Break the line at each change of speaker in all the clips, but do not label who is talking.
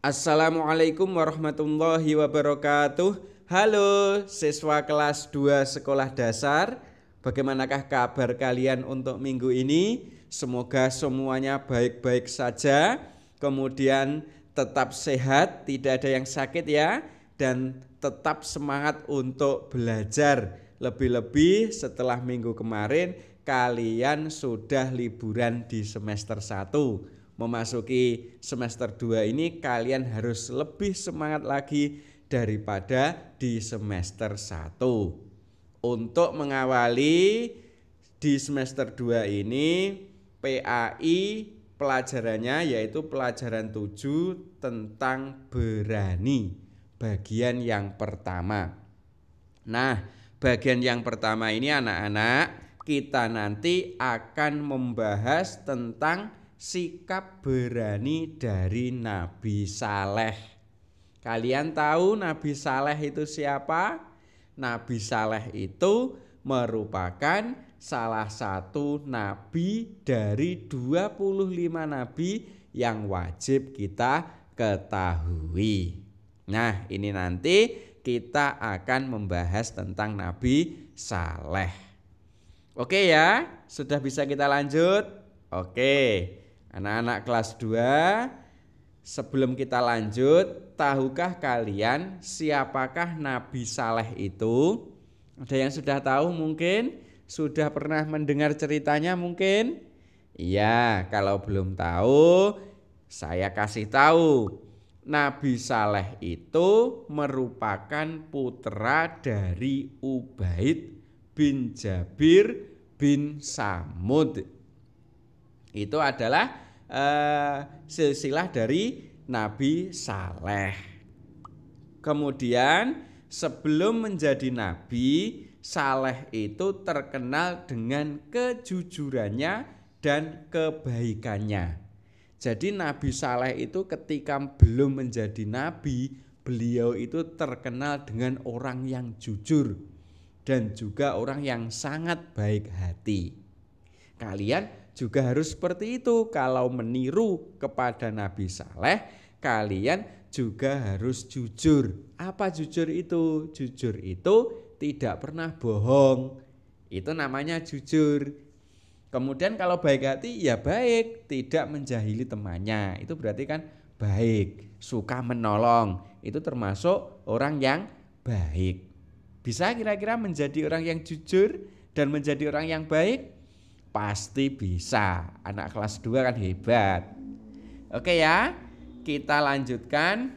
Assalamualaikum warahmatullahi wabarakatuh. Halo siswa kelas 2 sekolah dasar. Bagaimanakah kabar kalian untuk minggu ini? Semoga semuanya baik-baik saja. Kemudian tetap sehat, tidak ada yang sakit ya. Dan tetap semangat untuk belajar. Lebih-lebih setelah minggu kemarin kalian sudah liburan di semester 1. Memasuki semester 2 ini kalian harus lebih semangat lagi daripada di semester 1. Untuk mengawali di semester 2 ini PAI pelajarannya yaitu pelajaran 7 tentang berani, bagian yang pertama. Nah, bagian yang pertama ini anak-anak, kita nanti akan membahas tentang sikap berani dari Nabi Saleh. Kalian tahu Nabi Saleh itu siapa? Nabi Saleh itu merupakan salah satu nabi dari 25 nabi yang wajib kita ketahui. Nah, ini nanti kita akan membahas tentang Nabi Saleh. Oke ya, sudah bisa kita lanjut? Oke. Anak-anak kelas 2, sebelum kita lanjut, tahukah kalian siapakah Nabi Saleh itu? Ada yang sudah tahu mungkin? Sudah pernah mendengar ceritanya mungkin? Iya, kalau belum tahu, saya kasih tahu. Nabi Saleh itu merupakan putra dari Ubaid bin Jabir bin Samud. Itu adalah silsilah dari Nabi Saleh. Kemudian sebelum menjadi nabi, Saleh itu terkenal dengan kejujurannya dan kebaikannya. Jadi Nabi Saleh itu ketika belum menjadi nabi, beliau itu terkenal dengan orang yang jujur dan juga orang yang sangat baik hati. Kalian juga harus seperti itu. Kalau meniru kepada Nabi Saleh, kalian juga harus jujur. Apa jujur itu? Jujur itu tidak pernah bohong. Itu namanya jujur. Kemudian kalau baik hati ya baik, tidak menjahili temannya. Itu berarti kan baik, suka menolong. Itu termasuk orang yang baik. Bisa kira-kira menjadi orang yang jujur dan menjadi orang yang baik? Pasti bisa. Anak kelas 2 kan hebat. Oke ya, kita lanjutkan.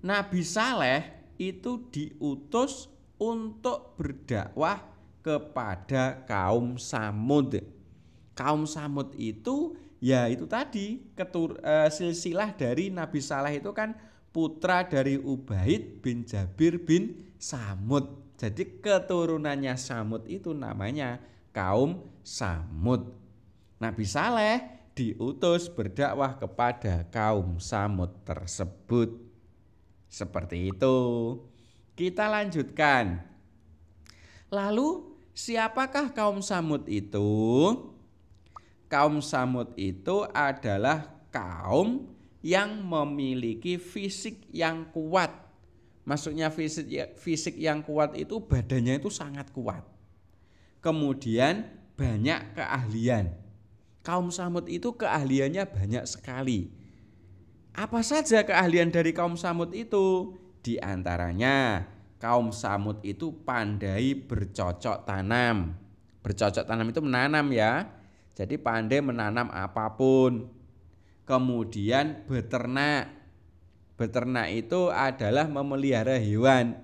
Nabi Saleh itu diutus untuk berdakwah kepada kaum Samud. Kaum Samud itu ya itu tadi silsilah dari Nabi Saleh itu kan putra dari Ubaid bin Jabir bin Samud. Jadi keturunannya Samud itu namanya kaum Samud. Nabi Saleh diutus berdakwah kepada kaum Samud tersebut. Seperti itu. Kita lanjutkan. Lalu siapakah kaum Samud itu? Kaum Samud itu adalah kaum yang memiliki fisik yang kuat. Maksudnya fisik yang kuat itu badannya itu sangat kuat. Kemudian banyak keahlian. Kaum Samud itu keahliannya banyak sekali. Apa saja keahlian dari kaum Samud itu? Di antaranya kaum Samud itu pandai bercocok tanam. Bercocok tanam itu menanam ya. Jadi pandai menanam apapun. Kemudian beternak. Beternak itu adalah memelihara hewan.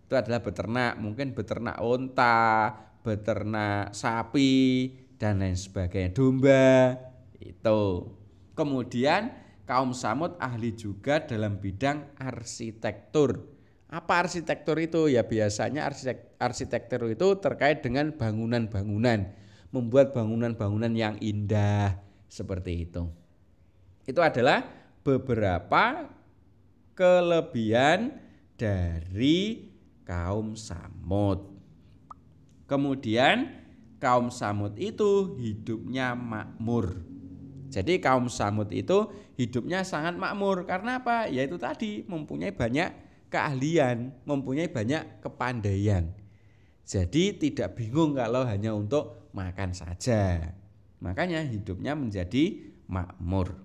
Itu adalah beternak, mungkin beternak unta, beternak sapi dan lain sebagainya, domba itu. Kemudian kaum Samud ahli juga dalam bidang arsitektur. Apa arsitektur itu? Ya biasanya arsitektur itu terkait dengan bangunan-bangunan, membuat bangunan-bangunan yang indah seperti itu. Itu adalah beberapa kelebihan dari kaum Samud. Kemudian kaum Samud itu hidupnya makmur. Jadi kaum Samud itu hidupnya sangat makmur. Karena apa? Ya itu tadi, mempunyai banyak keahlian, mempunyai banyak kepandaian. Jadi tidak bingung kalau hanya untuk makan saja. Makanya hidupnya menjadi makmur.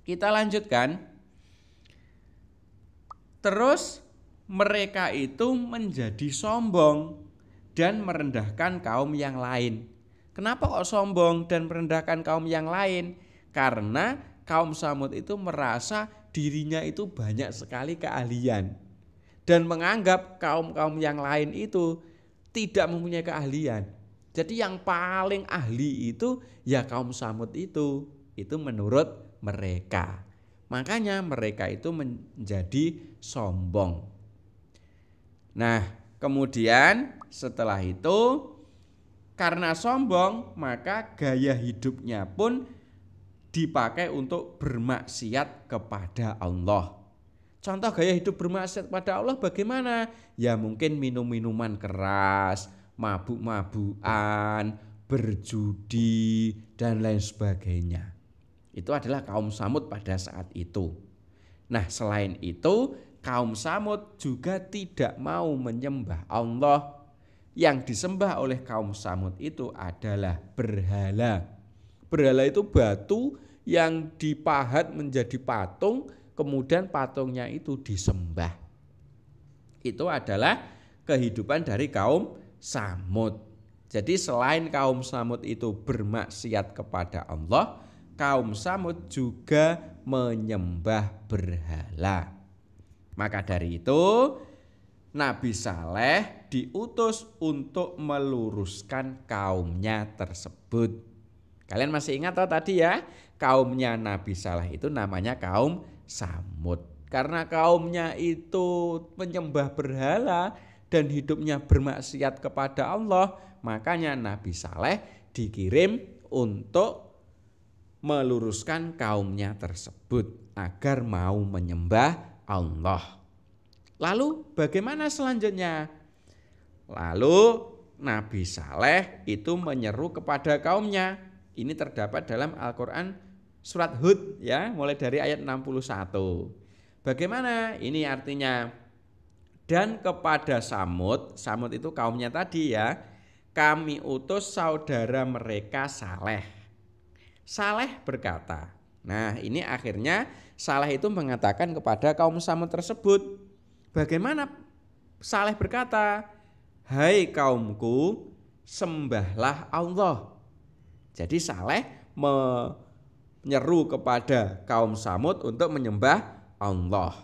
Kita lanjutkan. Terus mereka itu menjadi sombong dan merendahkan kaum yang lain. Kenapa kok sombong dan merendahkan kaum yang lain? Karena kaum Samud itu merasa dirinya itu banyak sekali keahlian dan menganggap kaum-kaum yang lain itu tidak mempunyai keahlian. Jadi yang paling ahli itu ya kaum Samud itu menurut mereka. Makanya mereka itu menjadi sombong. Nah, kemudian setelah itu karena sombong, maka gaya hidupnya pun dipakai untuk bermaksiat kepada Allah. Contoh gaya hidup bermaksiat kepada Allah bagaimana? Ya mungkin minum-minuman keras, mabuk-mabukan, berjudi, dan lain sebagainya. Itu adalah kaum Samud pada saat itu. Nah, selain itu, kaum Samud juga tidak mau menyembah Allah. Yang disembah oleh kaum Samud itu adalah berhala. Berhala itu batu yang dipahat menjadi patung, kemudian patungnya itu disembah. Itu adalah kehidupan dari kaum Samud. Jadi selain kaum Samud itu bermaksiat kepada Allah, kaum Samud juga menyembah berhala. Maka dari itu Nabi Saleh diutus untuk meluruskan kaumnya tersebut. Kalian masih ingat tadi ya? Kaumnya Nabi Saleh itu namanya kaum Samud. Karena kaumnya itu menyembah berhala dan hidupnya bermaksiat kepada Allah, makanya Nabi Saleh dikirim untuk meluruskan kaumnya tersebut agar mau menyembah Allah. Lalu bagaimana selanjutnya? Lalu Nabi Saleh itu menyeru kepada kaumnya. Ini terdapat dalam Al-Quran surat Hud ya, mulai dari ayat 61. Bagaimana? Ini artinya, dan kepada Samud, Samud itu kaumnya tadi ya, kami utus saudara mereka Saleh. Saleh berkata, nah ini akhirnya Saleh itu mengatakan kepada kaum Samud tersebut. Bagaimana Saleh berkata, hai kaumku, sembahlah Allah. Jadi Saleh menyeru kepada kaum Samud untuk menyembah Allah.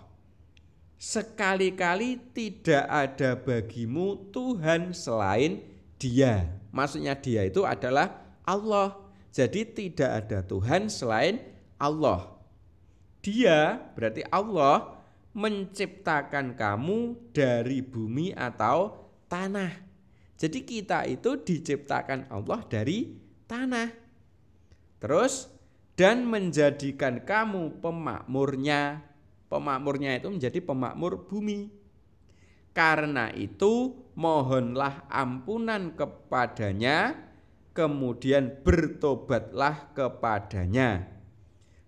Sekali-kali tidak ada bagimu Tuhan selain Dia. Maksudnya Dia itu adalah Allah. Jadi tidak ada Tuhan selain Allah. Dia berarti Allah menciptakan kamu dari bumi atau tanah. Jadi kita itu diciptakan Allah dari tanah. Terus dan menjadikan kamu pemakmurnya. Pemakmurnya itu menjadi pemakmur bumi. Karena itu mohonlah ampunan kepadanya, kemudian bertobatlah kepadanya.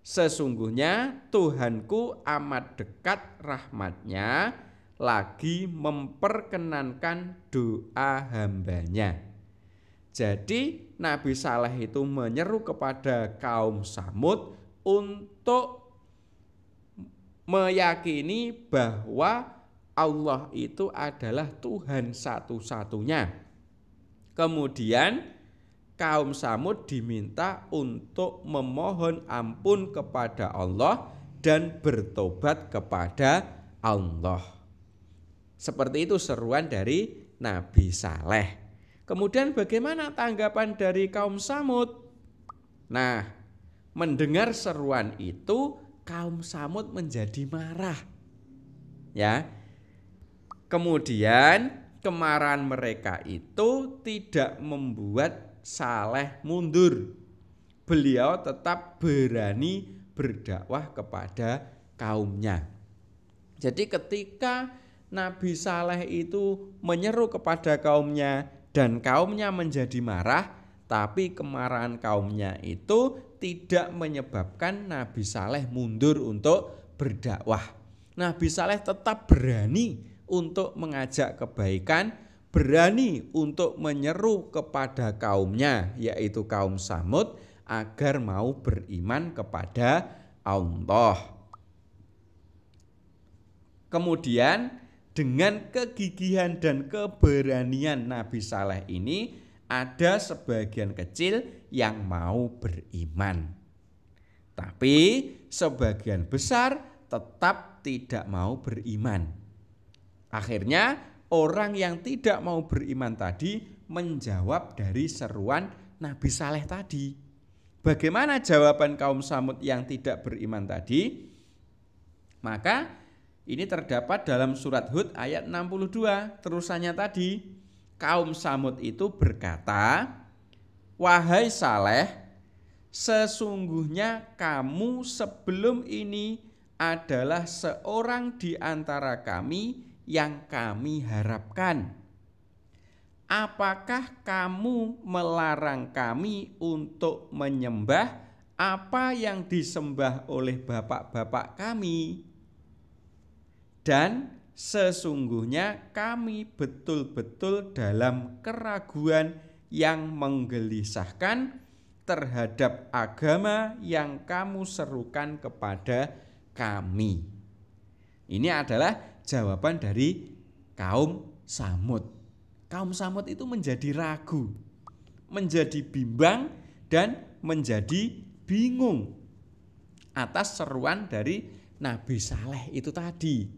Sesungguhnya Tuhanku amat dekat rahmatnya, lagi memperkenankan doa hambanya. Jadi Nabi Saleh itu menyeru kepada kaum Samud untuk meyakini bahwa Allah itu adalah Tuhan satu-satunya. Kemudian kaum Samud diminta untuk memohon ampun kepada Allah dan bertobat kepada Allah. Seperti itu seruan dari Nabi Saleh. Kemudian bagaimana tanggapan dari kaum Samud? Nah, mendengar seruan itu kaum Samud menjadi marah. Ya. Kemudian kemarahan mereka itu tidak membuat Saleh mundur. Beliau tetap berani berdakwah kepada kaumnya. Jadi ketika Nabi Saleh itu menyeru kepada kaumnya dan kaumnya menjadi marah, tapi kemarahan kaumnya itu tidak menyebabkan Nabi Saleh mundur untuk berdakwah. Nabi Saleh tetap berani untuk mengajak kebaikan, berani untuk menyeru kepada kaumnya, yaitu kaum Samud, agar mau beriman kepada Allah. Kemudian dengan kegigihan dan keberanian Nabi Saleh ini, ada sebagian kecil yang mau beriman. Tapi sebagian besar tetap tidak mau beriman. Akhirnya orang yang tidak mau beriman tadi menjawab dari seruan Nabi Saleh tadi. Bagaimana jawaban kaum Samud yang tidak beriman tadi? Maka ini terdapat dalam surat Hud ayat 62, terusannya tadi. Kaum Samud itu berkata, "Wahai Saleh, sesungguhnya kamu sebelum ini adalah seorang di antara kami yang kami harapkan. Apakah kamu melarang kami untuk menyembah apa yang disembah oleh bapak-bapak kami? Dan sesungguhnya kami betul-betul dalam keraguan yang menggelisahkan terhadap agama yang kamu serukan kepada kami." Ini adalah jawaban dari kaum Samud. Kaum Samud itu menjadi ragu, menjadi bimbang, dan menjadi bingung atas seruan dari Nabi Saleh itu tadi.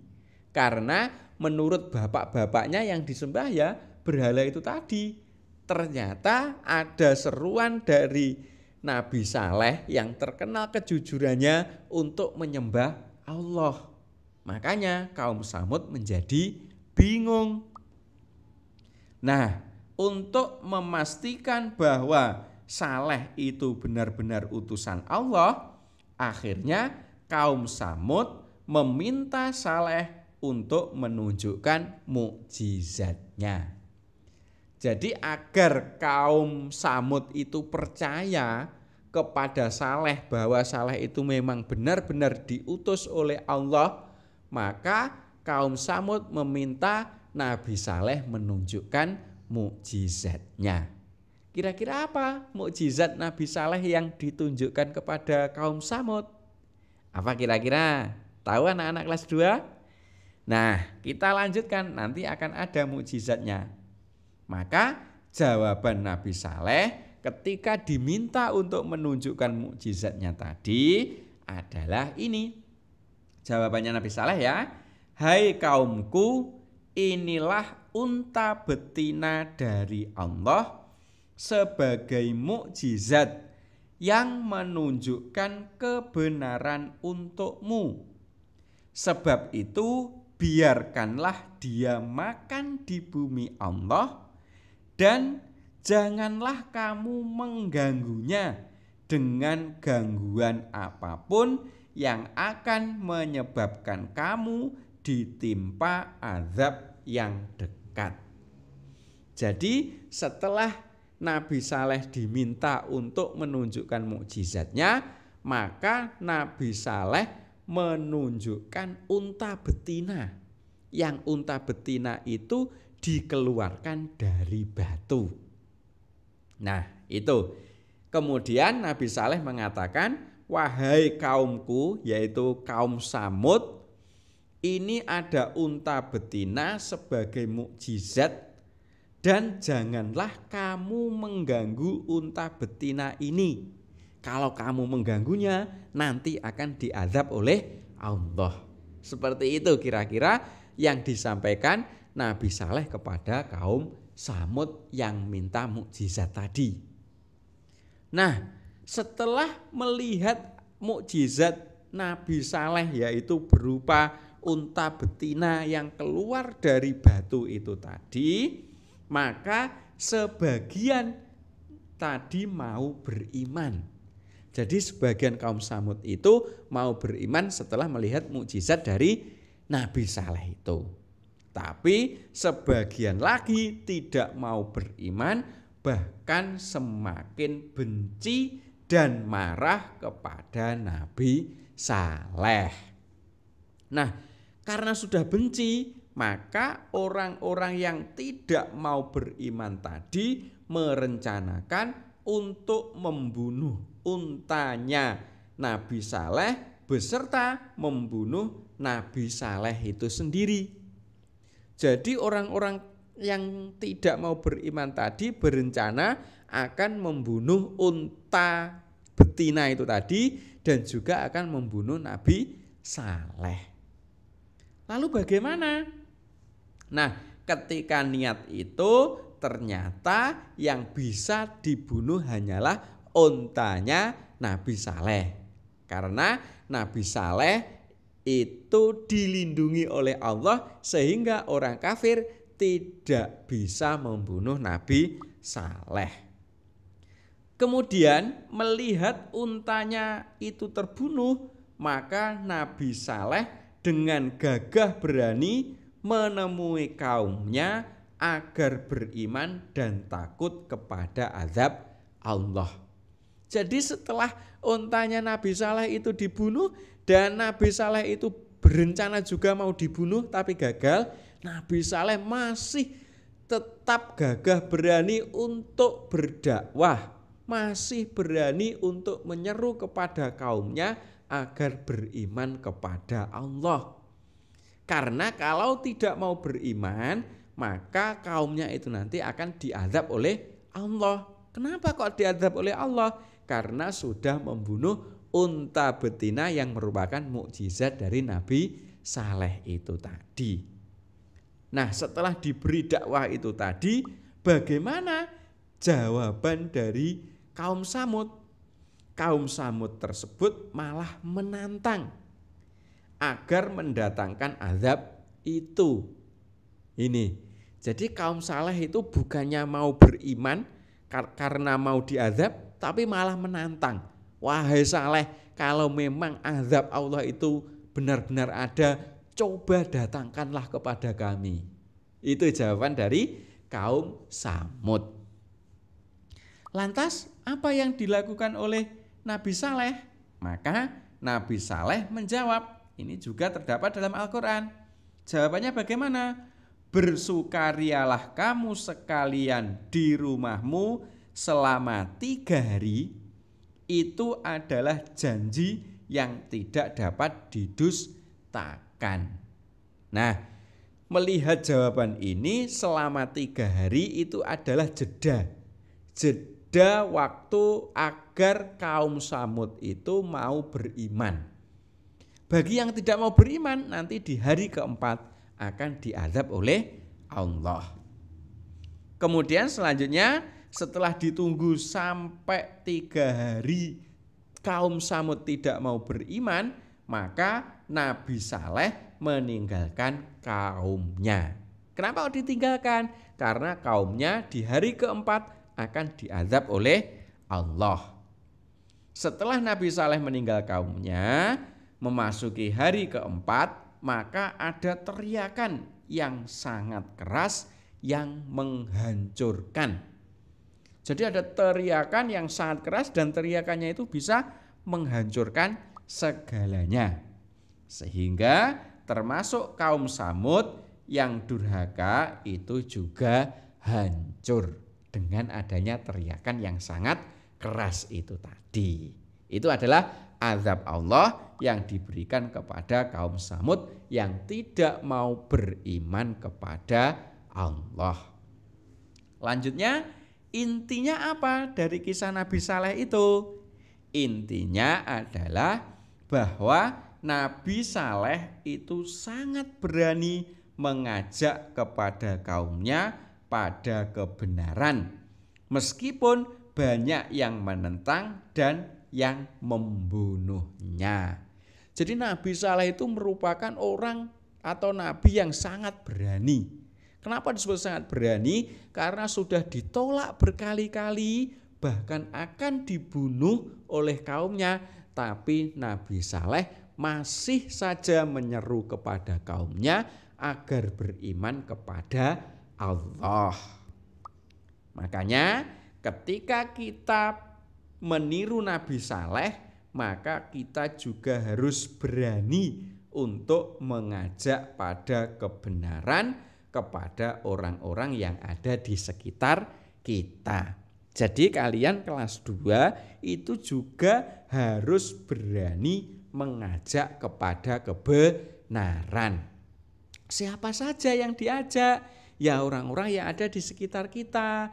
Karena menurut bapak-bapaknya yang disembah ya berhala itu tadi. Ternyata ada seruan dari Nabi Saleh yang terkenal kejujurannya untuk menyembah Allah. Makanya kaum Samud menjadi bingung. Nah, untuk memastikan bahwa Saleh itu benar-benar utusan Allah, akhirnya kaum Samud meminta Saleh untuk menunjukkan mukjizatnya. Jadi agar kaum Samud itu percaya kepada Saleh bahwa Saleh itu memang benar-benar diutus oleh Allah, maka kaum Samud meminta Nabi Saleh menunjukkan mukjizatnya. Kira-kira apa mukjizat Nabi Saleh yang ditunjukkan kepada kaum Samud? Apa kira-kira? Tahu anak-anak kelas 2? Nah, kita lanjutkan, nanti akan ada mukjizatnya. Maka jawaban Nabi Saleh ketika diminta untuk menunjukkan mukjizatnya tadi adalah ini. Jawabannya Nabi Saleh ya, "Hai kaumku, inilah unta betina dari Allah sebagai mukjizat yang menunjukkan kebenaran untukmu. Sebab itu biarkanlah dia makan di bumi Allah dan janganlah kamu mengganggunya dengan gangguan apapun yang akan menyebabkan kamu ditimpa azab yang dekat." Jadi setelah Nabi Saleh diminta untuk menunjukkan mukjizatnya, maka Nabi Saleh menunjukkan unta betina. Yang unta betina itu dikeluarkan dari batu. Nah, itu. Kemudian Nabi Saleh mengatakan, "Wahai kaumku," yaitu kaum Samud, "ini ada unta betina sebagai mukjizat dan janganlah kamu mengganggu unta betina ini. Kalau kamu mengganggunya, nanti akan diazab oleh Allah." Seperti itu kira-kira yang disampaikan Nabi Saleh kepada kaum Samud yang minta mukjizat tadi. Nah, setelah melihat mukjizat Nabi Saleh, yaitu berupa unta betina yang keluar dari batu itu tadi, maka sebagian tadi mau beriman. Jadi sebagian kaum Samud itu mau beriman setelah melihat mukjizat dari Nabi Saleh itu. Tapi sebagian lagi tidak mau beriman, bahkan semakin benci dan marah kepada Nabi Saleh. Nah, karena sudah benci, maka orang-orang yang tidak mau beriman tadi merencanakan untuk membunuh untanya Nabi Saleh beserta membunuh Nabi Saleh itu sendiri. Jadi orang-orang yang tidak mau beriman tadi berencana akan membunuh unta betina itu tadi dan juga akan membunuh Nabi Saleh. Lalu bagaimana? Nah, ketika niat itu ternyata yang bisa dibunuh hanyalah untanya Nabi Saleh. Karena Nabi Saleh itu dilindungi oleh Allah sehingga orang kafir tidak bisa membunuh Nabi Saleh. Kemudian melihat untanya itu terbunuh, maka Nabi Saleh dengan gagah berani menemui kaumnya agar beriman dan takut kepada azab Allah. Jadi setelah untanya Nabi Saleh itu dibunuh dan Nabi Saleh itu berencana juga mau dibunuh tapi gagal, Nabi Saleh masih tetap gagah berani untuk berdakwah, masih berani untuk menyeru kepada kaumnya agar beriman kepada Allah. Karena kalau tidak mau beriman, maka kaumnya itu nanti akan diazab oleh Allah. Kenapa kok diazab oleh Allah? Karena sudah membunuh unta betina yang merupakan mukjizat dari Nabi Saleh itu tadi. Nah, setelah diberi dakwah itu tadi, bagaimana jawaban dari kaum Samud? Kaum Samud tersebut malah menantang agar mendatangkan azab itu. Ini, jadi kaum Saleh itu bukannya mau beriman karena mau diazab, tapi malah menantang. Wahai Saleh, kalau memang azab Allah itu benar-benar ada, coba datangkanlah kepada kami. Itu jawaban dari kaum Samud. Lantas apa yang dilakukan oleh Nabi Saleh? Maka Nabi Saleh menjawab, ini juga terdapat dalam Al-Quran. Jawabannya bagaimana? Bersukarialah kamu sekalian di rumahmu selama 3 hari. Itu adalah janji yang tidak dapat didustakan. Nah, melihat jawaban ini selama 3 hari itu adalah jeda waktu agar kaum Samud itu mau beriman. Bagi yang tidak mau beriman, nanti di hari keempat akan diazab oleh Allah. Kemudian selanjutnya setelah ditunggu sampai 3 hari kaum Samud tidak mau beriman, maka Nabi Saleh meninggalkan kaumnya. Kenapa ditinggalkan? Karena kaumnya di hari keempat akan diazab oleh Allah. Setelah Nabi Saleh meninggal kaumnya, memasuki hari keempat, maka ada teriakan yang sangat keras yang menghancurkan. Jadi ada teriakan yang sangat keras dan teriakannya itu bisa menghancurkan segalanya. Sehingga termasuk kaum Samud yang durhaka itu juga hancur dengan adanya teriakan yang sangat keras itu tadi. Itu adalah azab Allah yang diberikan kepada kaum Samud yang tidak mau beriman kepada Allah. Lanjutnya, intinya apa dari kisah Nabi Saleh itu? Intinya adalah bahwa Nabi Saleh itu sangat berani mengajak kepada kaumnya pada kebenaran, meskipun banyak yang menentang dan yang membunuhnya. Jadi Nabi Saleh itu merupakan orang atau nabi yang sangat berani. Kenapa disebut sangat berani? Karena sudah ditolak berkali-kali, bahkan akan dibunuh oleh kaumnya, tapi Nabi Saleh masih saja menyeru kepada kaumnya agar beriman kepada Allah. Makanya ketika kita meniru Nabi Saleh, maka kita juga harus berani untuk mengajak pada kebenaran kepada orang-orang yang ada di sekitar kita. Jadi kalian kelas 2 itu juga harus berani mengajak kepada kebenaran. Siapa saja yang diajak? Ya orang-orang yang ada di sekitar kita.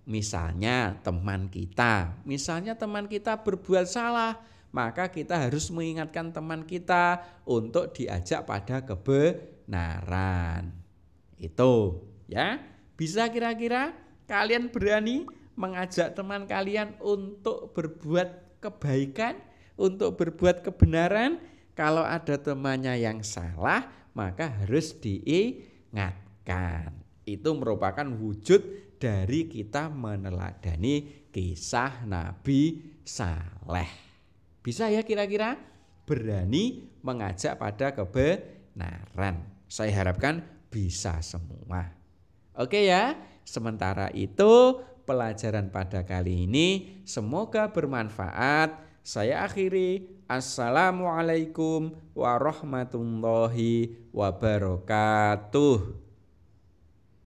Misalnya teman kita. Misalnya teman kita berbuat salah, maka kita harus mengingatkan teman kita untuk diajak pada kebenaran. Itu ya. Bisa kira-kira kalian berani mengajak teman kalian untuk berbuat kebaikan, untuk berbuat kebenaran. Kalau ada temannya yang salah, maka harus diingatkan. Itu merupakan wujud dari kita meneladani kisah Nabi Saleh. Bisa ya kira-kira berani mengajak pada kebenaran. Saya harapkan bisa semua. Oke ya, sementara itu pelajaran pada kali ini semoga bermanfaat. Saya akhiri. Assalamualaikum warahmatullahi wabarakatuh.